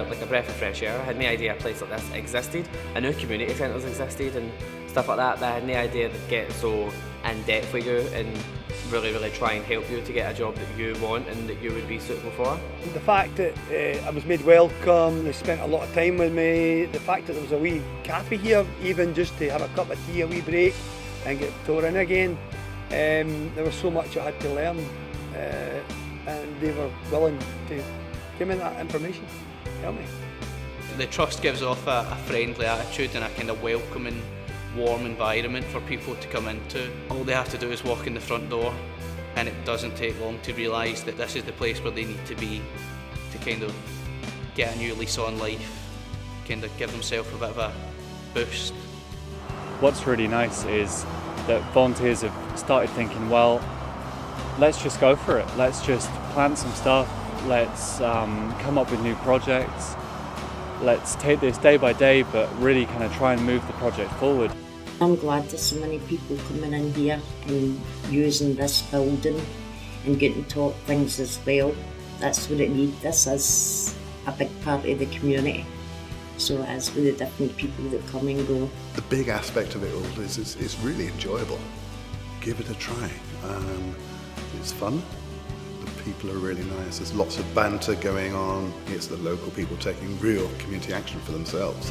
like a breath of fresh air. I had no idea a place like this existed. I knew community centres existed and stuff like that, but I had no idea they'd get so in depth with you and really try and help you to get a job that you want and that you would be suitable for. The fact that I was made welcome, they spent a lot of time with me, the fact that there was a wee cafe here, even just to have a cup of tea, a wee break and get tore in again. There was so much I had to learn and they were willing to give me that information, help me. The Trust gives off a friendly attitude and a kind of welcoming, warm environment for people to come into. All they have to do is walk in the front door and it doesn't take long to realise that this is the place where they need to be to kind of get a new lease on life, kind of give themselves a bit of a boost. What's really nice is that volunteers have started thinking, well, let's just go for it. Let's just plant some stuff. Let's come up with new projects. Let's take this day by day, but really kind of try and move the project forward. I'm glad there's so many people coming in here and using this building and getting taught things as well. That's what it needs. This is a big part of the community. So as with the different people that come and go. The big aspect of it all is it's really enjoyable. Give it a try. It's fun. The people are really nice. There's lots of banter going on. It's the local people taking real community action for themselves.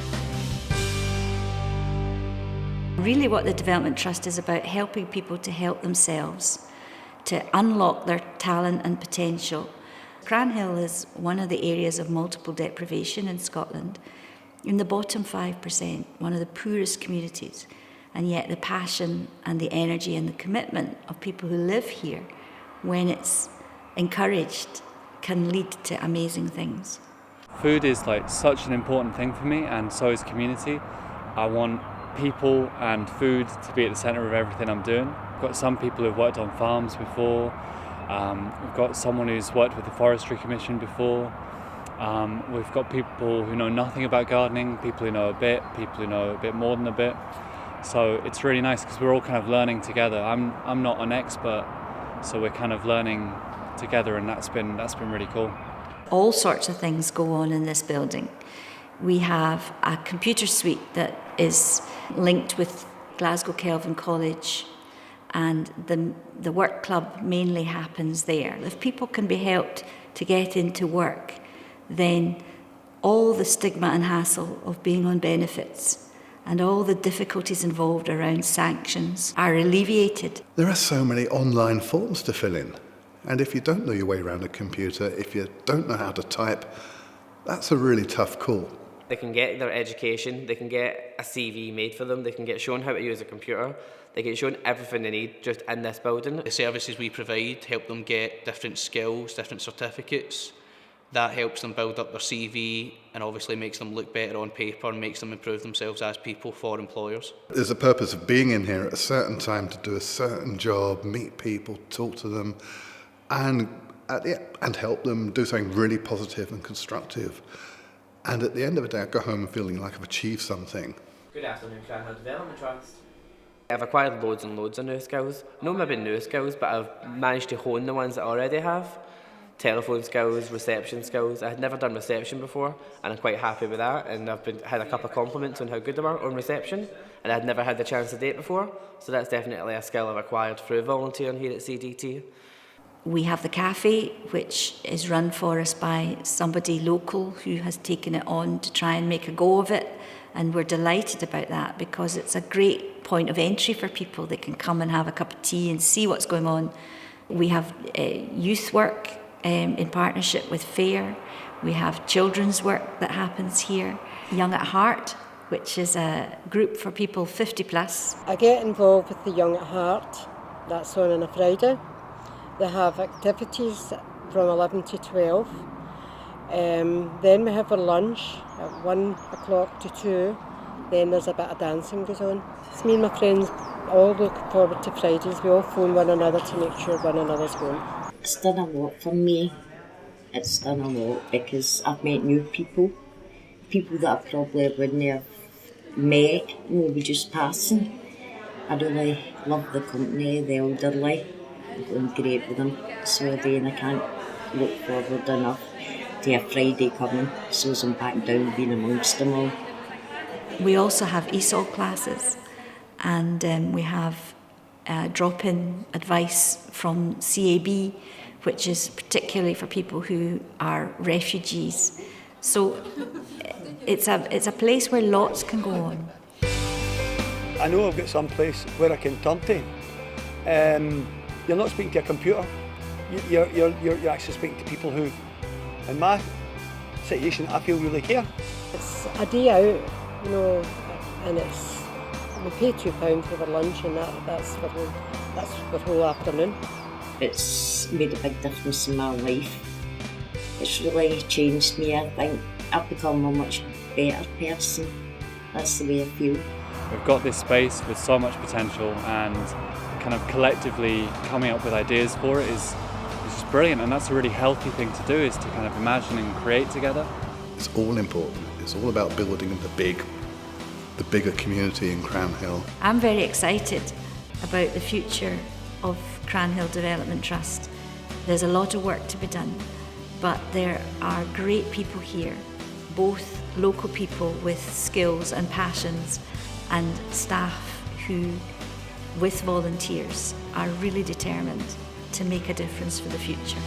Really what the Development Trust is about, helping people to help themselves, to unlock their talent and potential. Cranhill is one of the areas of multiple deprivation in Scotland, in the bottom 5%, one of the poorest communities, and yet the passion and the energy and the commitment of people who live here, when it's encouraged, can lead to amazing things. Food is like such an important thing for me, and so is community. I want people and food to be at the centre of everything I'm doing. I've got some people who've worked on farms before. We've got someone who's worked with the Forestry Commission before. We've got people who know nothing about gardening, people who know a bit, people who know a bit more than a bit. So it's really nice because we're all kind of learning together. I'm not an expert, so we're kind of learning together, and that's been really cool. All sorts of things go on in this building. We have a computer suite that is linked with Glasgow Kelvin College, and the work club mainly happens there. If people can be helped to get into work, then all the stigma and hassle of being on benefits and all the difficulties involved around sanctions are alleviated. There are so many online forms to fill in. And if you don't know your way around a computer, if you don't know how to type, that's a really tough call. They can get their education, they can get a CV made for them, they can get shown how to use a computer, they get shown everything they need just in this building. The services we provide help them get different skills, different certificates. That helps them build up their CV and obviously makes them look better on paper and makes them improve themselves as people for employers. There's a purpose of being in here at a certain time to do a certain job, meet people, talk to them, and help them do something really positive and constructive. And at the end of the day, I go home feeling like I've achieved something. Good afternoon, Cranhill Development Trust. I've acquired loads and loads of new skills. Not maybe new skills, but I've managed to hone the ones that I already have. Telephone skills, reception skills. I had never done reception before, and I'm quite happy with that. And I've had a couple of compliments on how good they were on reception, and I'd never had the chance to date before. So that's definitely a skill I've acquired through volunteering here at CDT. We have the cafe, which is run for us by somebody local who has taken it on to try and make a go of it. And we're delighted about that because it's a great point of entry for people. They can come and have a cup of tea and see what's going on. We have youth work in partnership with FAIR. We have children's work that happens here. Young at Heart, which is a group for people 50 plus. I get involved with the Young at Heart. That's on a Friday. They have activities from 11 to 12. Then we have our lunch at 1 o'clock to 2. Then there's a bit of dancing goes on. It's me and my friends all look forward to Fridays. We all phone one another to make sure one another's home. It's done a lot for me. It's done a lot because I've met new people that I probably wouldn't have met, maybe just passing. I really love the company, the elderly. I'm going great with them, so again I can't look forward enough to a Friday coming, so I'm back down being amongst them all. We also have ESOL classes, and we have drop-in advice from CAB, which is particularly for people who are refugees. So it's a place where lots can go on. I know I've got some place where I can turn to. You're not speaking to a computer. You're actually speaking to people who, in my situation, I feel really care. It's a day out, you know, and we pay £2 for our lunch, and that's for the whole afternoon. It's made a big difference in my life. It's really changed me. I think I've become a much better person. That's the way I feel. We've got this space with so much potential, and kind of collectively coming up with ideas for it is just brilliant, and that's a really healthy thing to do, is to kind of imagine and create together. It's all important. It's all about building the bigger community in Cranhill. I'm very excited about the future of Cranhill Development Trust. There's a lot of work to be done, but there are great people here, both local people with skills and passions and staff who, with volunteers, are really determined to make a difference for the future.